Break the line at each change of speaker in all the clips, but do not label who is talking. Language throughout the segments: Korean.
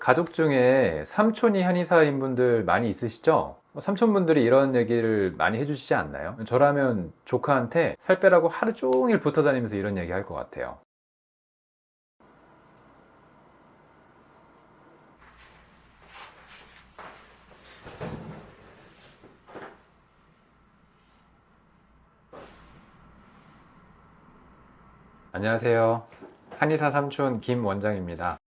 가족 중에 삼촌이 한의사인 분들 많이 있으시죠? 삼촌분들이 이런 얘기를 많이 해주시지 않나요? 저라면 조카한테 살 빼라고 하루 종일 붙어 다니면서 이런 얘기 할 것 같아요. 안녕하세요. 한의사 삼촌 김 원장입니다.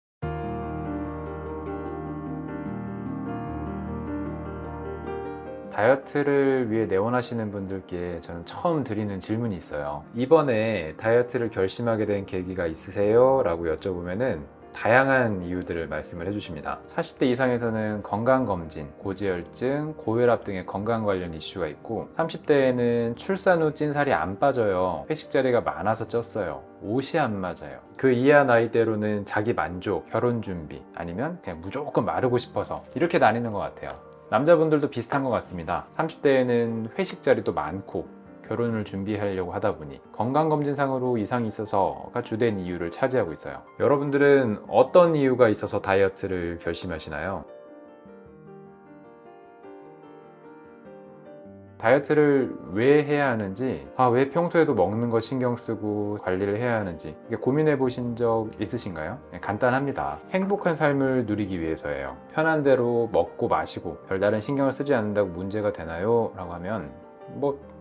다이어트를 위해 내원하시는 분들께 저는 처음 드리는 질문이 있어요. 이번에 다이어트를 결심하게 된 계기가 있으세요? 라고 여쭤보면은 다양한 이유들을 말씀을 해주십니다. 40대 이상에서는 건강검진, 고지혈증, 고혈압 등의 건강 관련 이슈가 있고 30대에는 출산 후 찐살이 안 빠져요. 회식 자리가 많아서 쪘어요. 옷이 안 맞아요. 그 이하 나이대로는 자기 만족, 결혼 준비, 아니면 그냥 무조건 마르고 싶어서 이렇게 나뉘는 것 같아요. 남자분들도 비슷한 것 같습니다. 30대에는 회식 자리도 많고 결혼을 준비하려고 하다 보니 건강검진상으로 이상이 있어서가 주된 이유를 차지하고 있어요. 여러분들은 어떤 이유가 있어서 다이어트를 결심하시나요? 다이어트를 왜 해야 하는지, 왜 평소에도 먹는 거 신경 쓰고 관리를 해야 하는지 고민해 보신 적 있으신가요? 간단합니다. 행복한 삶을 누리기 위해서예요. 편한 대로 먹고 마시고 별다른 신경을 쓰지 않는다고 문제가 되나요? 라고 하면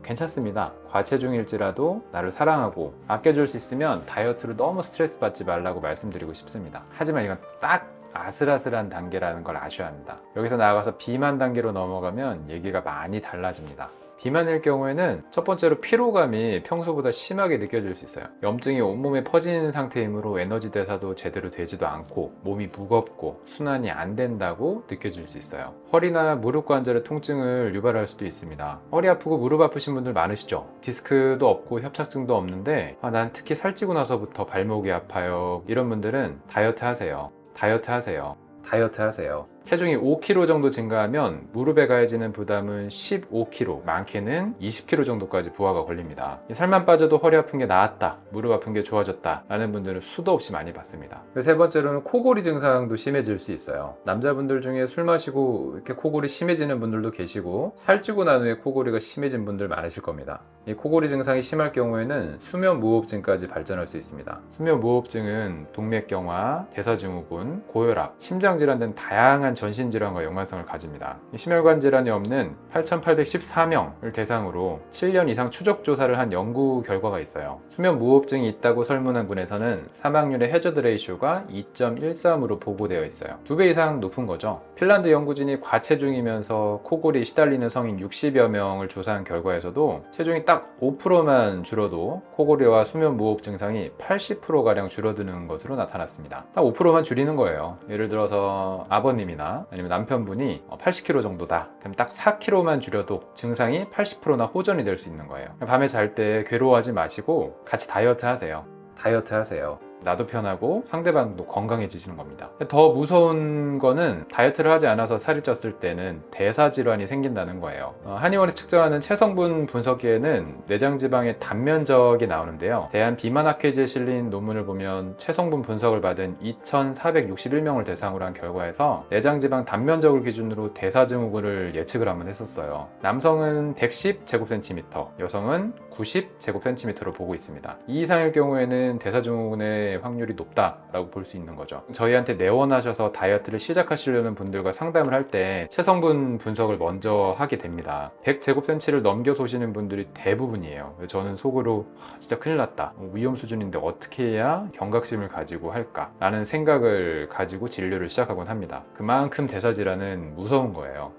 괜찮습니다. 과체중일지라도 나를 사랑하고 아껴줄 수 있으면 다이어트로 너무 스트레스 받지 말라고 말씀드리고 싶습니다. 하지만 이건 딱 아슬아슬한 단계라는 걸 아셔야 합니다. 여기서 나아가서 비만 단계로 넘어가면 얘기가 많이 달라집니다. 비만일 경우에는 첫 번째로 피로감이 평소보다 심하게 느껴질 수 있어요. 염증이 온몸에 퍼진 상태이므로 에너지 대사도 제대로 되지도 않고 몸이 무겁고 순환이 안 된다고 느껴질 수 있어요. 허리나 무릎 관절의 통증을 유발할 수도 있습니다. 허리 아프고 무릎 아프신 분들 많으시죠? 디스크도 없고 협착증도 없는데 난 특히 살찌고 나서부터 발목이 아파요. 이런 분들은 다이어트 하세요. 다이어트 하세요. 다이어트 하세요. 체중이 5kg 정도 증가하면 무릎에 가해지는 부담은 15kg, 많게는 20kg 정도까지 부하가 걸립니다. 살만 빠져도 허리 아픈 게 나았다, 무릎 아픈 게 좋아졌다 라는 분들은 수도 없이 많이 봤습니다. 세 번째로는 코골이 증상도 심해질 수 있어요. 남자분들 중에 술 마시고 이렇게 코골이 심해지는 분들도 계시고 살찌고 난 후에 코골이가 심해진 분들 많으실 겁니다. 이 코골이 증상이 심할 경우에는 수면무호흡증까지 발전할 수 있습니다. 수면무호흡증은 동맥경화, 대사증후군, 고혈압, 심장질환 등 다양한 전신질환과 연관성을 가집니다. 심혈관 질환이 없는 8,814명을 대상으로 7년 이상 추적 조사를 한 연구 결과가 있어요. 수면 무호흡증이 있다고 설문한 군에서는 사망률의 해저드 레이쇼가 2.13으로 보고되어 있어요. 2배 이상 높은 거죠. 핀란드 연구진이 과체중이면서 코골이 시달리는 성인 60여 명을 조사한 결과에서도 체중이 딱 5%만 줄어도 코골이와 수면 무호흡 증상이 80%가량 줄어드는 것으로 나타났습니다. 딱 5%만 줄이는 거예요. 예를 들어서 아버님이나 아니면 남편분이 80kg 정도다. 그럼 딱 4kg만 줄여도 증상이 80%나 호전이 될 수 있는 거예요. 밤에 잘 때 괴로워하지 마시고 같이 다이어트 하세요. 다이어트 하세요. 나도 편하고 상대방도 건강해지시는 겁니다. 더 무서운 거는 다이어트를 하지 않아서 살이 쪘을 때는 대사질환이 생긴다는 거예요. 한의원이 측정하는 체성분 분석기에는 내장지방의 단면적이 나오는데요. 대한비만학회지에 실린 논문을 보면 체성분 분석을 받은 2,461명을 대상으로 한 결과에서 내장지방 단면적을 기준으로 대사증후군을 예측을 한번 했었어요. 남성은 110제곱cm, 여성은 90제곱cm로 보고 있습니다. 이 이상일 경우에는 대사증후군의 확률이 높다라고 볼 수 있는 거죠. 저희한테 내원하셔서 다이어트를 시작하시려는 분들과 상담을 할 때 체성분 분석을 먼저 하게 됩니다. 100제곱cm를 넘겨서 오시는 분들이 대부분이에요. 저는 속으로 진짜 큰일 났다, 위험 수준인데 어떻게 해야 경각심을 가지고 할까 라는 생각을 가지고 진료를 시작하곤 합니다. 그만큼 대사질환은 무서운 거예요.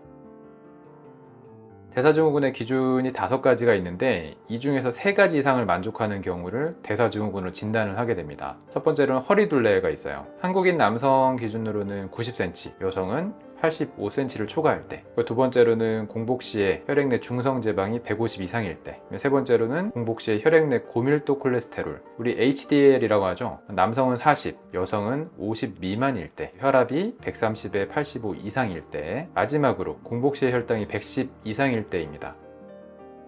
대사증후군의 기준이 5가지가 있는데 이 중에서 3가지 이상을 만족하는 경우를 대사증후군으로 진단을 하게 됩니다. 첫 번째로는 허리둘레가 있어요. 한국인 남성 기준으로는 90cm, 여성은 85cm를 초과할 때. 두 번째로는 공복 시에 혈액 내 중성 지방이 150 이상일 때. 세 번째로는 공복 시에 혈액 내 고밀도 콜레스테롤, 우리 HDL이라고 하죠. 남성은 40, 여성은 50 미만일 때, 혈압이 130에 85 이상일 때, 마지막으로 공복 시에 혈당이 110 이상일 때입니다.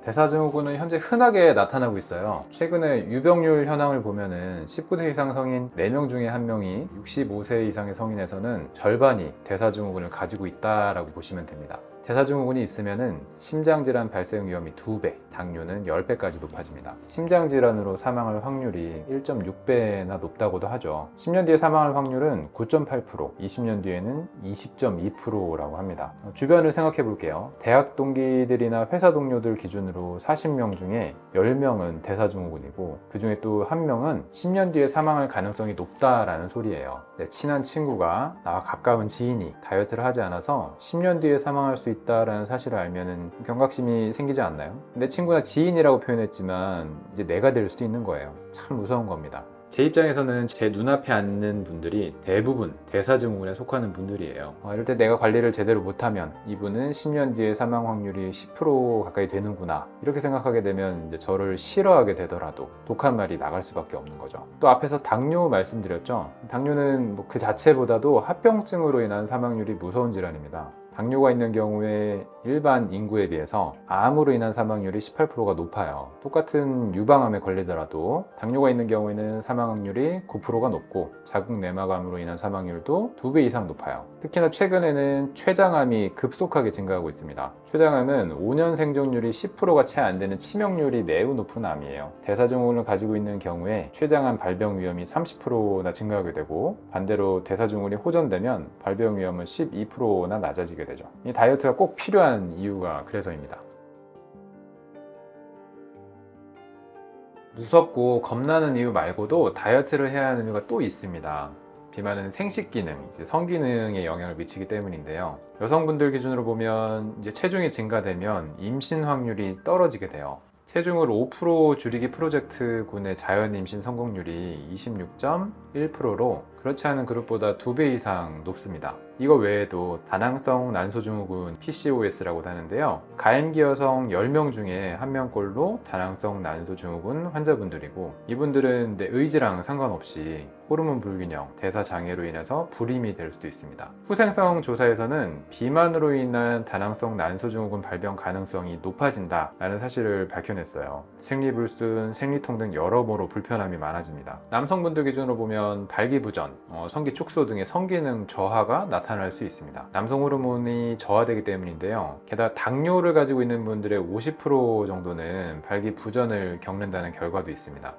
대사증후군은 현재 흔하게 나타나고 있어요. 최근에 유병률 현황을 보면은 19세 이상 성인 4명 중에 1명이 65세 이상의 성인에서는 절반이 대사증후군을 가지고 있다라고 보시면 됩니다. 대사증후군이 있으면은 심장질환 발생 위험이 2배, 당뇨는 10배까지 높아집니다. 심장질환으로 사망할 확률이 1.6배나 높다고도 하죠. 10년 뒤에 사망할 확률은 9.8%, 20년 뒤에는 20.2%라고 합니다. 주변을 생각해 볼게요. 대학 동기들이나 회사 동료들 기준으로 40명 중에 10명은 대사증후군이고 그 중에 또 1명은 10년 뒤에 사망할 가능성이 높다라는 소리예요. 내 친한 친구가 나와 가까운 지인이 다이어트를 하지 않아서 10년 뒤에 사망할 수 있다라는 사실을 알면은 경각심이 생기지 않나요? 내 친구나 지인이라고 표현했지만 이제 내가 될 수도 있는 거예요. 참 무서운 겁니다. 제 입장에서는 제 눈앞에 앉는 분들이 대부분 대사증후군에 속하는 분들이에요. 이럴 때 내가 관리를 제대로 못하면 이분은 10년 뒤에 사망 확률이 10% 가까이 되는구나 이렇게 생각하게 되면 이제 저를 싫어하게 되더라도 독한 말이 나갈 수밖에 없는 거죠. 또 앞에서 당뇨 말씀드렸죠. 당뇨는 그 자체보다도 합병증으로 인한 사망률이 무서운 질환입니다. 당뇨가 있는 경우에 일반 인구에 비해서 암으로 인한 사망률이 18%가 높아요. 똑같은 유방암에 걸리더라도 당뇨가 있는 경우에는 사망 확률이 9%가 높고 자궁 내막암으로 인한 사망률도 2배 이상 높아요. 특히나 최근에는 췌장암이 급속하게 증가하고 있습니다. 췌장암은 5년 생존율이 10%가 채 안 되는 치명률이 매우 높은 암이에요. 대사증후군을 가지고 있는 경우에 췌장암 발병 위험이 30%나 증가하게 되고 반대로 대사증후군이 호전되면 발병 위험은 12%나 낮아지게 되죠. 이 다이어트가 꼭 필요한 이유가 그래서입니다. 무섭고 겁나는 이유 말고도 다이어트를 해야 하는 이유가 또 있습니다. 비만은 생식 기능, 성기능에 영향을 미치기 때문인데요. 여성분들 기준으로 보면 이제 체중이 증가되면 임신 확률이 떨어지게 돼요. 체중을 5% 줄이기 프로젝트군의 자연 임신 성공률이 26.1%로 그렇지 않은 그룹보다 2배 이상 높습니다. 이거 외에도 다낭성 난소증후군 PCOS라고 하는데요. 가임기 여성 10명 중에 1명꼴로 다낭성 난소증후군 환자분들이고 이분들은 내 의지랑 상관없이 호르몬 불균형, 대사 장애로 인해서 불임이 될 수도 있습니다. 후생성 조사에서는 비만으로 인한 다낭성 난소증후군 발병 가능성이 높아진다라는 사실을 밝혀냈어요. 생리불순, 생리통 등 여러모로 불편함이 많아집니다. 남성분들 기준으로 보면 발기부전, 성기 축소 등의 성기능 저하가 나타날 수 있습니다. 남성 호르몬이 저하되기 때문인데요. 게다가 당뇨를 가지고 있는 분들의 50% 정도는 발기부전을 겪는다는 결과도 있습니다.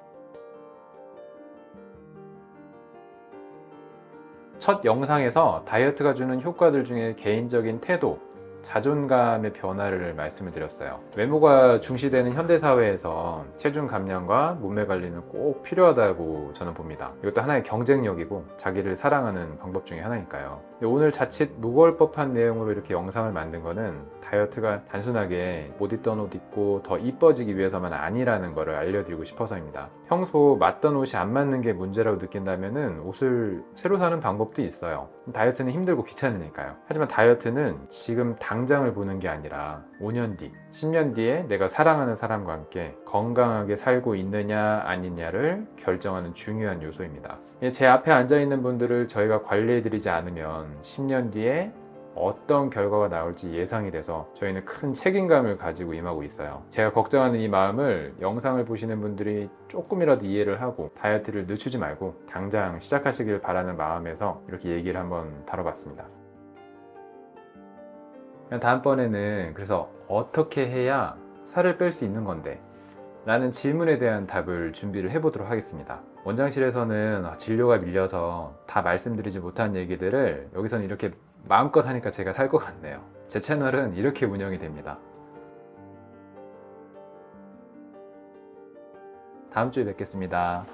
첫 영상에서 다이어트가 주는 효과들 중에 개인적인 태도, 자존감의 변화를 말씀을 드렸어요. 외모가 중시되는 현대사회에서 체중 감량과 몸매 관리는 꼭 필요하다고 저는 봅니다. 이것도 하나의 경쟁력이고 자기를 사랑하는 방법 중에 하나니까요. 오늘 자칫 무거울 법한 내용으로 이렇게 영상을 만든 거는 다이어트가 단순하게 못 입던 옷 입고 더 이뻐지기 위해서만 아니라는 거를 알려드리고 싶어서입니다. 평소 맞던 옷이 안 맞는 게 문제라고 느낀다면 옷을 새로 사는 방법도 있어요. 다이어트는 힘들고 귀찮으니까요. 하지만 다이어트는 지금 당장을 보는 게 아니라 5년 뒤, 10년 뒤에 내가 사랑하는 사람과 함께 건강하게 살고 있느냐 아니냐를 결정하는 중요한 요소입니다. 제 앞에 앉아있는 분들을 저희가 관리해드리지 않으면 10년 뒤에 어떤 결과가 나올지 예상이 돼서 저희는 큰 책임감을 가지고 임하고 있어요. 제가 걱정하는 이 마음을 영상을 보시는 분들이 조금이라도 이해를 하고 다이어트를 늦추지 말고 당장 시작하시길 바라는 마음에서 이렇게 얘기를 한번 다뤄봤습니다. 다음번에는 그래서 어떻게 해야 살을 뺄 수 있는 건데? 라는 질문에 대한 답을 준비를 해보도록 하겠습니다. 원장실에서는 진료가 밀려서 다 말씀드리지 못한 얘기들을 여기서는 이렇게 마음껏 하니까 제가 살 것 같네요. 제 채널은 이렇게 운영이 됩니다. 다음 주에 뵙겠습니다.